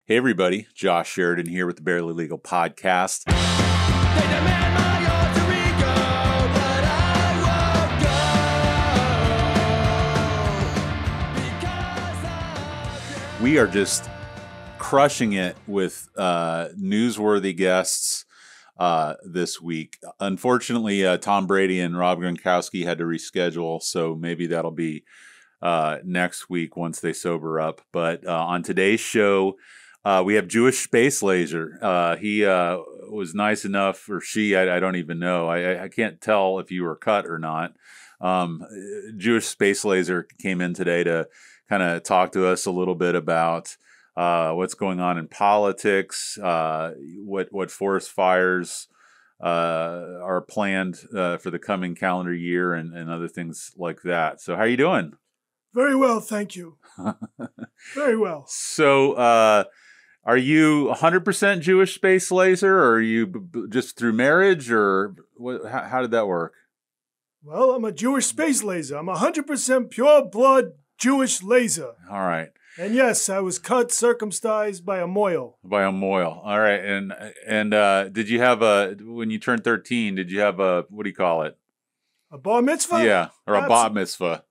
Hey everybody, Josh Sheridan here with the Barely Legal Podcast. They demand my alter ego, but I won't go, because We are just crushing it with newsworthy guests this week. Unfortunately, Tom Brady and Rob Gronkowski had to reschedule, so maybe that'll be next week once they sober up. But on today's show, we have Jewish Space Laser. He was nice enough, or she, I don't even know. I can't tell if you were cut or not. Jewish Space Laser came in today to kind of talk to us a little bit about what's going on in politics, what forest fires are planned for the coming calendar year, and other things like that. So how are you doing? Very well, thank you. Very well. So are you 100% Jewish Space Laser, or are you just through marriage, or how did that work? Well, I'm a Jewish space laser. I'm 100% pure blood Jewish laser. All right. And yes, I was cut, circumcised by a moil. By a moil. All right. And did you have when you turned 13, did you have what do you call it? A bar mitzvah? Yeah, or a bat mitzvah.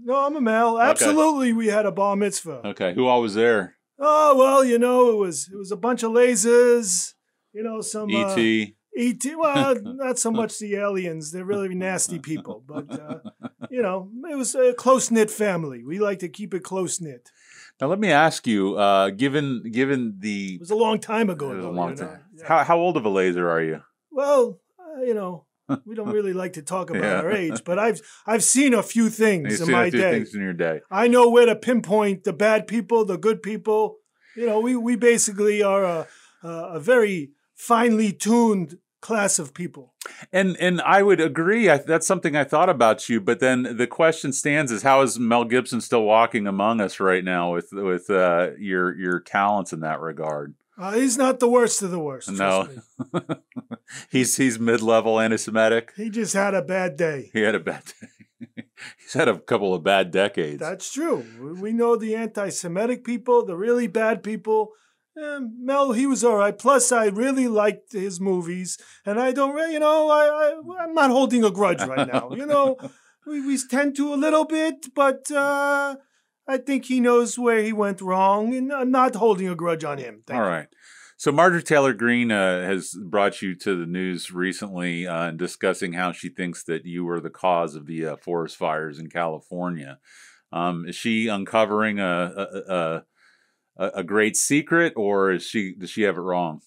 No, I'm a male. Absolutely, we had a bar mitzvah. Okay. Who all was there? Oh, well, it was a bunch of lasers, some... E.T. E.T., well, not so much the aliens. They're really nasty people. But, it was a close-knit family. We like to keep it close-knit. Now, let me ask you, given the... It was a long time ago. It was a long time. Yeah. How old of a laser are you? Well, we don't really like to talk about our age, but I've seen a few things in my day. Things in your day. I know where to pinpoint the bad people, the good people. We basically are a very finely tuned class of people. And I would agree. That's something I thought about you. But then the question stands is, how is Mel Gibson still walking among us right now with your talents in that regard? He's not the worst of the worst. No, he's mid-level anti-Semitic. He just had a bad day. He had a bad day. He's had a couple of bad decades. That's true. We know the anti-Semitic people, the really bad people. Mel, he was all right. Plus, I really liked his movies, and I don't really, I'm not holding a grudge right now. We tend to a little bit, but I think he knows where he went wrong, and I'm not holding a grudge on him. All right. So Marjorie Taylor Greene has brought you to the news recently discussing how she thinks that you were the cause of the forest fires in California. Is she uncovering a great secret, or does she have it wrong?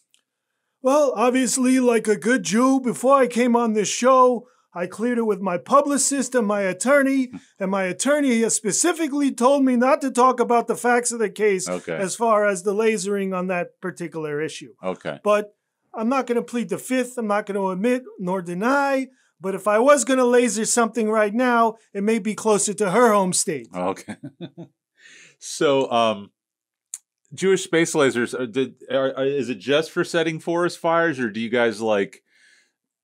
Well, obviously, like a good Jew, before I came on this show, I cleared it with my publicist and my attorney has specifically told me not to talk about the facts of the case as far as the lasering on that particular issue. Okay. But I'm not going to plead the fifth. I'm not going to admit nor deny. But if I was going to laser something right now, it may be closer to her home state. Okay. So, Jewish space lasers, is it just for setting forest fires, or do you guys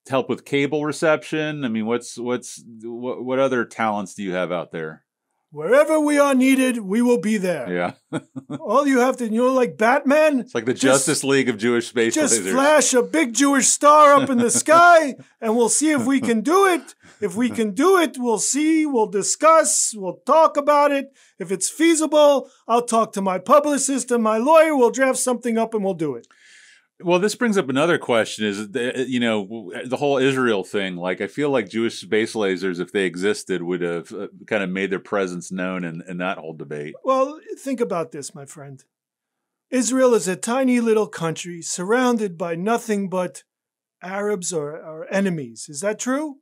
help with cable reception? I mean, what other talents do you have out there? Wherever we are needed, we will be there. Yeah. All you have to, like Batman. It's like the Justice League of Jewish space lasers. Just flash a big Jewish star up in the sky, and we'll see if we can do it. If we can do it, we'll see, we'll discuss, we'll talk about it. If it's feasible, I'll talk to my publicist and my lawyer. We'll draft something up and we'll do it. Well, this brings up another question is, the whole Israel thing. I feel like Jewish space lasers, if they existed, would have kind of made their presence known in that whole debate. Well, think about this, my friend. Israel is a tiny little country surrounded by nothing but Arabs or enemies. Is that true?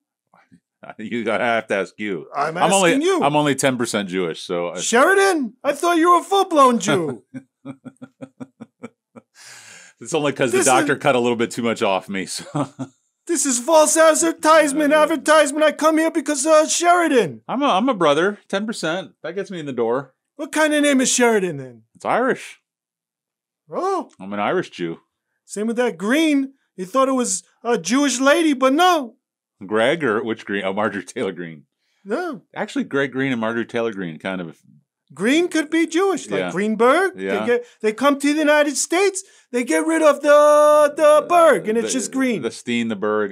I have to ask you. I'm asking you. I'm only 10% Jewish, so... Sheridan? I thought you were a full-blown Jew. It's only because the doctor cut a little bit too much off me. So. This is false advertisement. I come here because Sheridan. I'm a brother. 10%. That gets me in the door. What kind of name is Sheridan then? It's Irish. Oh. I'm an Irish Jew. Same with that Greene. You thought it was a Jewish lady, but no. Greg, or which Greene? Oh, Marjorie Taylor Greene. No. Actually, Greg Greene and Marjorie Taylor Greene kind of Green could be Jewish, like Yeah. Greenberg. Yeah. They come to the United States, they get rid of the Berg, and it's just Green. The Steen, the Berg,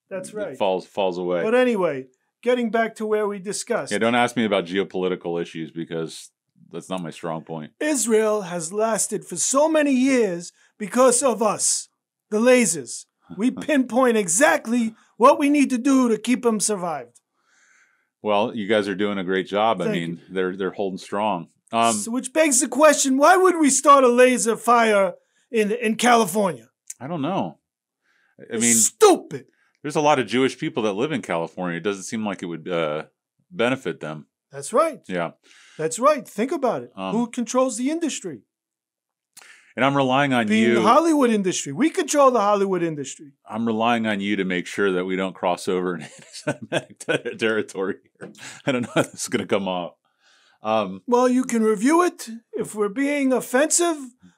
That's right. it falls away. But anyway, getting back to where we discussed. Yeah, don't ask me about geopolitical issues because that's not my strong point. Israel has lasted for so many years because of us, the lasers. We pinpoint exactly what we need to do to keep them survived. Well, you guys are doing a great job. I Thank mean, they're holding strong. So which begs the question, why would we start a laser fire in California? I don't know. I It's mean, stupid. there's a lot of Jewish people that live in California. It doesn't seem like it would benefit them. That's right. Yeah. That's right. Think about it. Um, Who controls the industry? And I'm relying on Being you. the Hollywood industry. We control the Hollywood industry. I'm relying on you to make sure that we don't cross over into anti-Semitic territory here. I don't know how this is going to come off. Well, you can review it. If we're being offensive,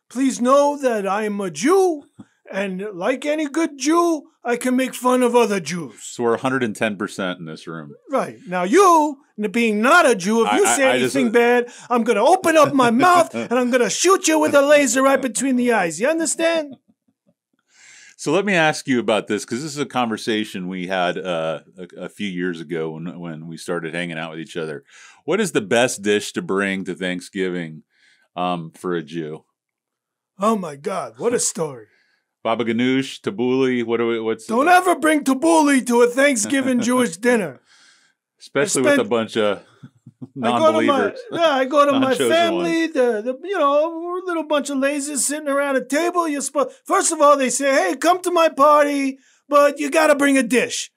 please know that I am a Jew. And like any good Jew, I can make fun of other Jews. So we're 110% in this room. Right. Now you, being not a Jew, if you say anything bad, I'm going to open up my mouth and I'm going to shoot you with a laser right between the eyes. You understand? So let me ask you about this, because this is a conversation we had a few years ago when we started hanging out with each other. What is the best dish to bring to Thanksgiving for a Jew? Oh, my God. What a story. Baba ganoush, tabbouleh, what's Don't ever bring tabbouleh to a Thanksgiving Jewish dinner. Especially with a bunch of non-believers. I go to my non-chosen family, ones. we're a little bunch of lasers sitting around a table. First of all, they say, hey, come to my party, but you got to bring a dish.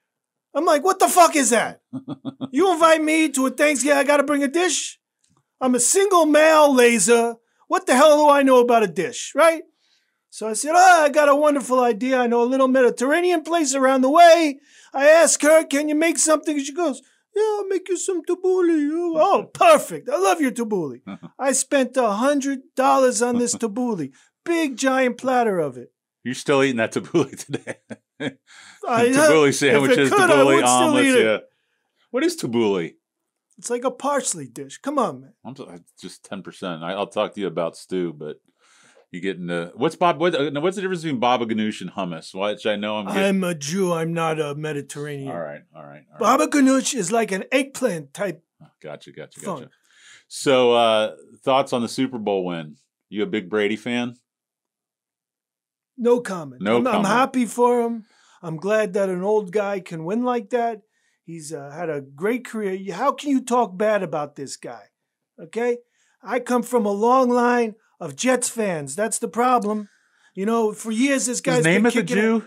I'm like, what the fuck is that? You invite me to a Thanksgiving, I got to bring a dish? I'm a single male laser. What the hell do I know about a dish, right? So I said, I got a wonderful idea. I know a little Mediterranean place around the way. I asked her, can you make something? She goes, yeah, I'll make you some tabbouleh. Oh, perfect. I love your tabbouleh. I spent $100 on this tabbouleh. Big, giant platter of it. You're still eating that tabbouleh today. Tabbouleh sandwiches, tabbouleh omelets. Yeah. What is tabbouleh? It's like a parsley dish. Come on, man. I'm just 10%. I'll talk to you about stew, but you get into what's the difference between baba ganoush and hummus? Which I know I'm a Jew. I'm not a Mediterranean. All right. Baba ganoush is like an eggplant type. Gotcha. Fun. So, thoughts on the Super Bowl win? You a big Brady fan? No comment. I'm happy for him. I'm glad that an old guy can win like that. He's had a great career. How can you talk bad about this guy? Okay? I come from a long line of Jets fans. That's the problem. For years this guy's been Namath a Jew?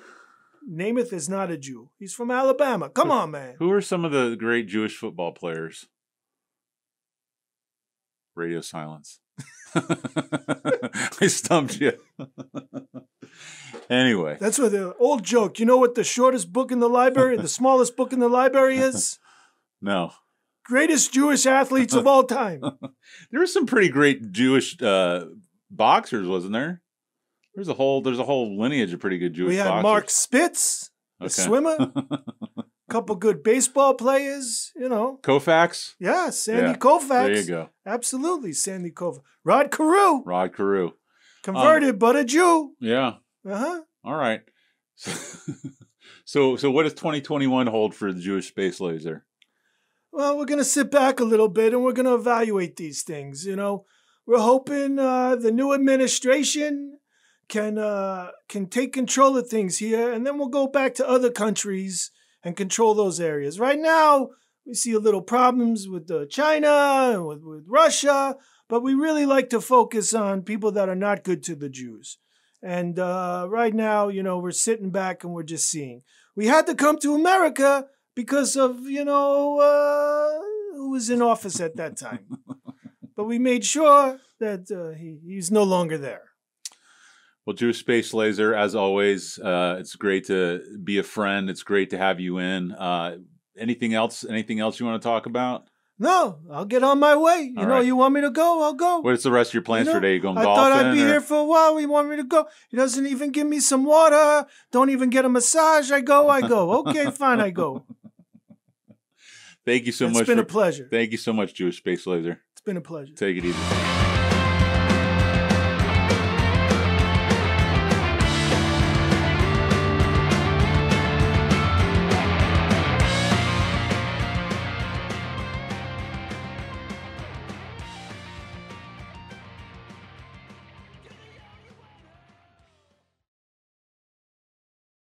Namath is not a Jew. He's from Alabama. Come on, man. Who are some of the great Jewish football players? Radio silence. I stumped you. Anyway. That's what the old joke. You know what the shortest book in the library, the smallest book in the library is? No. Greatest Jewish athletes of all time. There were some pretty great Jewish boxers, wasn't there? There's a whole lineage of pretty good Jewish boxers. We had Mark Spitz, a swimmer. A couple good baseball players, Koufax? Yeah, Sandy Koufax. There you go. Absolutely, Sandy Koufax. Rod Carew. Converted, but a Jew. Yeah. Uh-huh. All right. So what does 2021 hold for the Jewish space laser? Well, we're going to sit back a little bit and we're going to evaluate these things. We're hoping the new administration can take control of things here, and then we'll go back to other countries and control those areas. Right now, we see a little problems with China and with Russia, but we really like to focus on people that are not good to the Jews. And right now, we're sitting back and we're just seeing. We had to come to America because of, who was in office at that time. But we made sure that he's no longer there. Well, Jewish Space Laser, as always, it's great to be a friend. It's great to have you in. Anything else you want to talk about? No, I'll get on my way. You want me to go? I'll go. What's the rest of your plans for today? You going golfing? I thought I'd be here for a while. You want me to go? He doesn't even give me some water. Don't even get a massage. I go. Okay, fine, I go. Thank you so much. It's been a pleasure. Thank you so much, Jewish Space Laser. It's been a pleasure. Take it easy.